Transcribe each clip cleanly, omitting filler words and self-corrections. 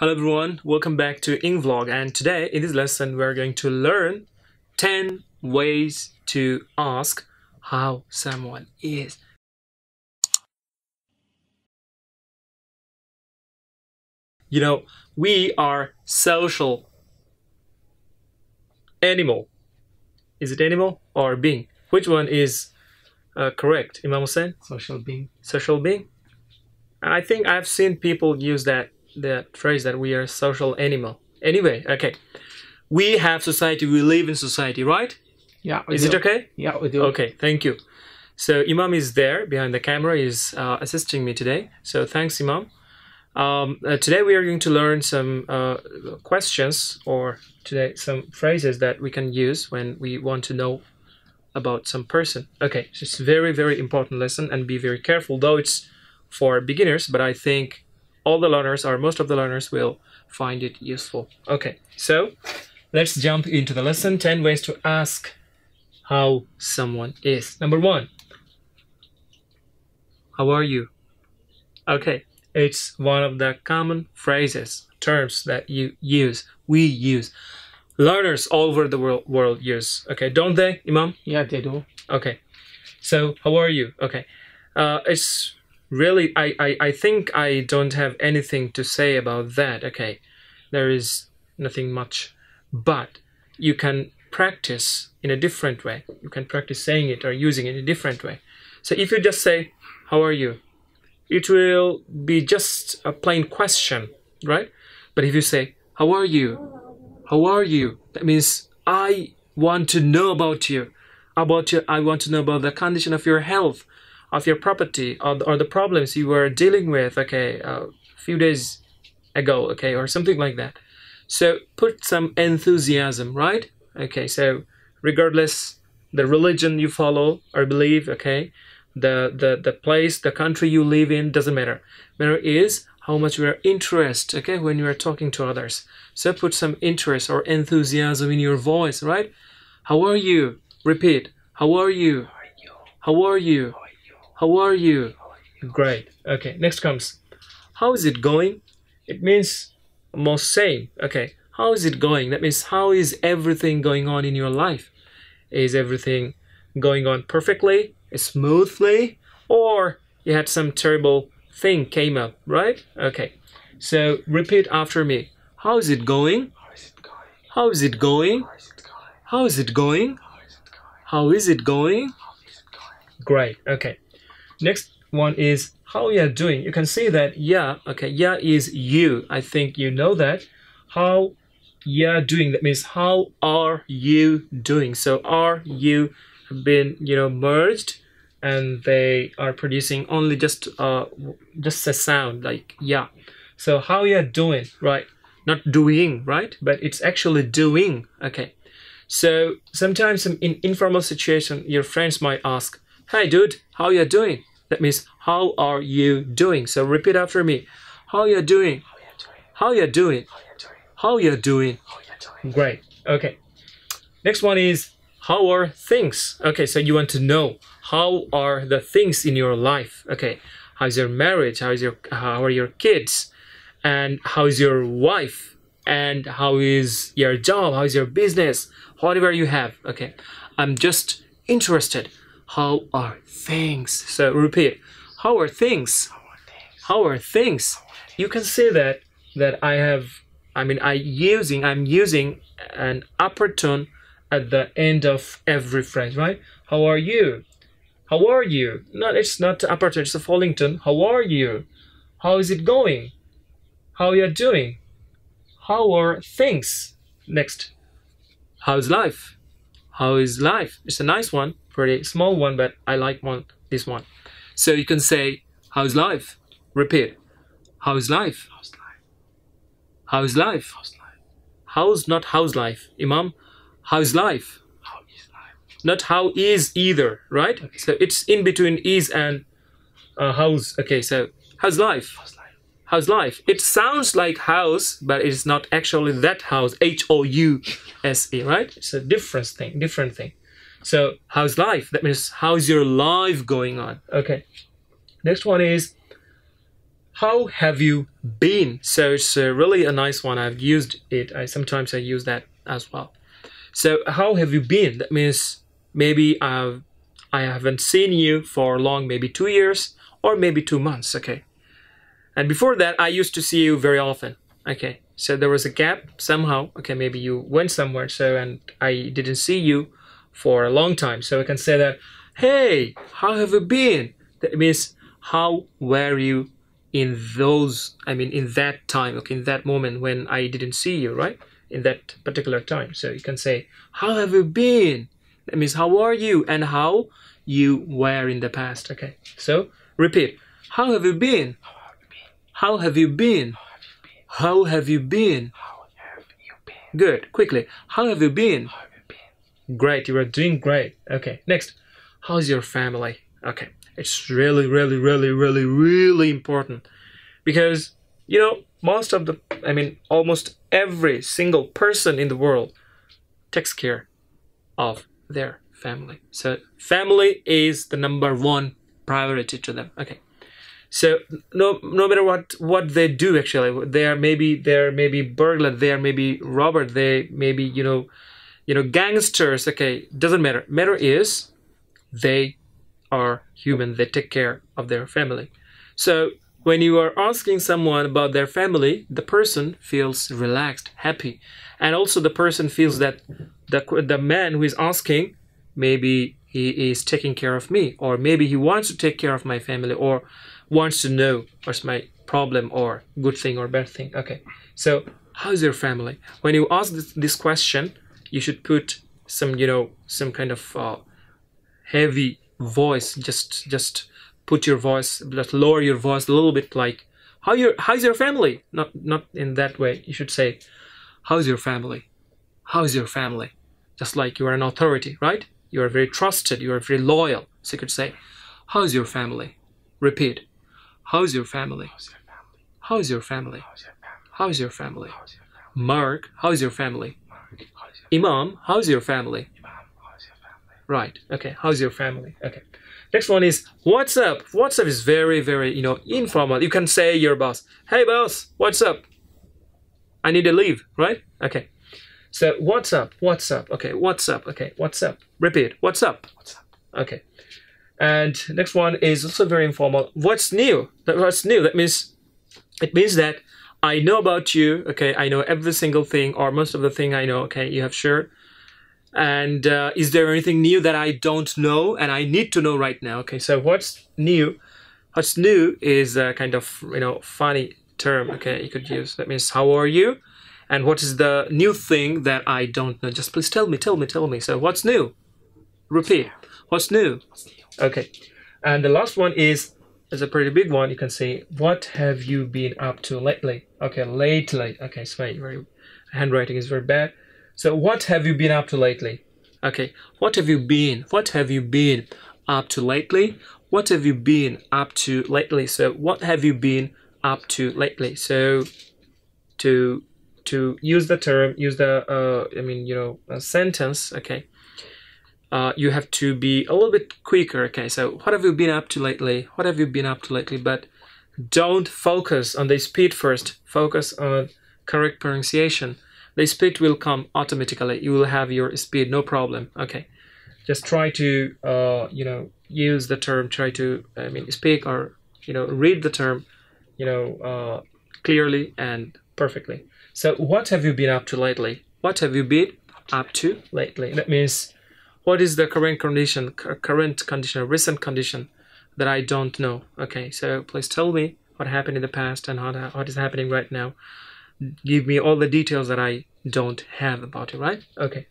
Hello everyone, welcome back to EngVlog, and today in this lesson we're going to learn 10 ways to ask how someone is. You know, we are social animal. Is it animal or being? Which one is correct, Imam Hussein? Social being. Social being? I think I've seen people use that phrase that we are a social animal. Anyway, okay. We have society, we live in society, right? Yeah. Is it okay? Yeah, we do. Okay, thank you. So Imam is there behind the camera, is assisting me today. So thanks, Imam. Today we are going to learn some questions, or today some phrases that we can use when we want to know about some person. Okay, so it's very, very important lesson, and be very careful, though it's for beginners, but I think all the learners, or most of the learners, will find it useful. Okay, so let's jump into the lesson. 10 ways to ask how someone is. Number 1, how are you? Okay, it's one of the common phrases, terms that we use. Learners all over the world use. Okay, don't they, Imam? Yeah, they do. Okay, so how are you? Okay, it's really, I think I don't have anything to say about that. Okay, there is nothing much, but you can practice in a different way. You can practice saying it or using it in a different way. So if you just say, how are you? It will be just a plain question, right? But if you say, how are you? How are you? That means I want to know about you. I want to know about the condition of your health, of your property, or the problems you were dealing with, okay, a few days ago, okay, or something like that. So put some enthusiasm, right? Okay, so regardless the religion you follow or believe, okay, the place, the country you live in, doesn't matter. Matter is how much you are interested, okay, when you are talking to others. So put some interest or enthusiasm in your voice, right? How are you? Repeat. How are you? How are you? How are you? Great. Okay, next comes, how is it going? It means almost same. Okay, how is it going? That means how is everything going on in your life? Is everything going on perfectly, smoothly, or you had some terrible thing came up, right? Okay, so repeat after me. How is it going? How is it going? How is it going? How is it going? Great. Okay, next one is how you are doing. You can see that yeah, okay, yeah is you. I think you know that. How you are doing, that means how are you doing. So are you have been, merged, and they are producing only just a sound like yeah. So how you are doing, right? Not doing, right? But it's actually doing. Okay, so sometimes in informal situation your friends might ask, hey dude, how you doing? That means how are you doing? So repeat after me. How you doing? How you doing? How you doing? Great. Okay, next one is how are things? Okay, so you want to know how are the things in your life. Okay, how's your marriage? How are your kids? And how is your wife? And how is your job? How is your business? Whatever you have. Okay, I'm just interested. How are things? So repeat. How are things? How are things? You can say that I'm using an upper tone at the end of every phrase, right? How are you? How are you? No, it's not the upper tone, it's the falling tone. How are you? How is it going? How you doing? How are things? Next. How's life? How is life? It's a nice one, pretty small one, but I like this one. So you can say, how's life? Repeat. How's life? How's life? How's not how's life, Imam? How's life? How is life? Not how is either, right? Okay. So it's in between is and how's. Okay, so how's life? How's life? It sounds like house, but it's not actually that house. House, right? It's a different thing. So how's life? That means how's your life going on? Okay. Next one is how have you been? So it's really a nice one. I've used it. Sometimes I use that as well. So how have you been? That means maybe I haven't seen you for long, maybe 2 years or maybe 2 months. Okay. And before that, I used to see you very often. Okay. So there was a gap somehow. Okay, maybe you went somewhere. So and I didn't see you for a long time. So I can say that, hey, how have you been? That means how were you in in that time, okay, in that moment when I didn't see you, right? In that particular time. So you can say, how have you been? That means how are you and how you were in the past. Okay. So repeat. How have you been? How have you been? How have you been? Good. Quickly. How have you been? Great. You are doing great. Okay. Next. How's your family? Okay. It's really, really, really, really, really important because, you know, almost every single person in the world takes care of their family. So family is the number one priority to them. Okay. So no matter what they do, actually, they're maybe burglar, they're maybe robber, they maybe gangsters. Okay, doesn't matter. Matter is they are human. They take care of their family. So when you are asking someone about their family, the person feels relaxed, happy, and also the person feels that the man who is asking, maybe he is taking care of me, or maybe he wants to take care of my family, or wants to know what's my problem or good thing or bad thing. Okay, so how's your family? When you ask this question, you should put some kind of heavy voice. Just put your voice, just lower your voice a little bit, like how's your family? Not in that way. You should say, how's your family? How's your family? Just like you are an authority, right? You are very trusted, you are very loyal. So you could say, how's your family? Repeat. How's your family? How's your family? How's your family? Mark, how's your family? Imam, how's your family? Right. Okay. How's your family? Okay. Next one is what's up? What's up is very, very, informal. You can say your boss, hey boss, what's up? I need to leave, right? Okay. So what's up? What's up? Okay. What's up? Okay. What's up? Repeat. What's up? What's up? Okay. And next one is also very informal. What's new? What's new? It means that I know about you. Okay, I know every single thing or most of the thing I know. Okay, you have shared. And is there anything new that I don't know and I need to know right now? Okay, so what's new? What's new is a kind of funny term. Okay, you could use. That means how are you? And what is the new thing that I don't know? Just please tell me. So what's new? Repeat. What's new? Okay, and the last one is a pretty big one. You can say, what have you been up to lately? Okay, lately. Okay, so my handwriting is very bad. So what have you been up to lately? Okay, what have you been? What have you been up to lately? What have you been up to lately? So what have you been up to lately? So to use the term, use the a sentence. Okay. You have to be a little bit quicker. Okay, so what have you been up to lately? What have you been up to lately? But don't focus on the speed first. Focus on correct pronunciation. The speed will come automatically. You will have your speed, no problem. Okay, just try to use the term. Try to speak or read the term clearly and perfectly. So what have you been up to lately? What have you been up to lately? That means, what is the current condition, recent condition that I don't know? Okay, so please tell me what happened in the past and what is happening right now. Give me all the details that I don't have about it, right? Okay,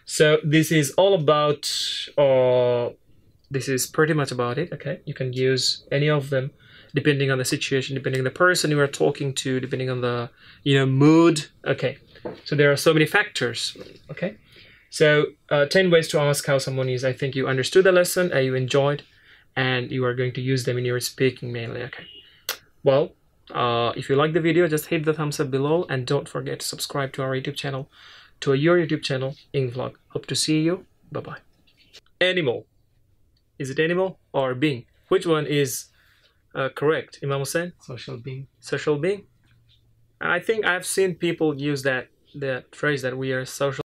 so this is all about, this is pretty much about it. Okay, you can use any of them depending on the situation, depending on the person you are talking to, depending on the mood. Okay, so there are so many factors. Okay. So 10 ways to ask how someone is. I think you understood the lesson, you enjoyed, and you are going to use them in your speaking mainly. Okay. Well, if you like the video, just hit the thumbs up below and don't forget to subscribe to our YouTube channel, to your YouTube channel, EngVlog. Hope to see you. Bye-bye. Animal. Is it animal or being? Which one is Correct, Imam Hussein. Social being. Social being. I think I've seen people use that phrase that we are social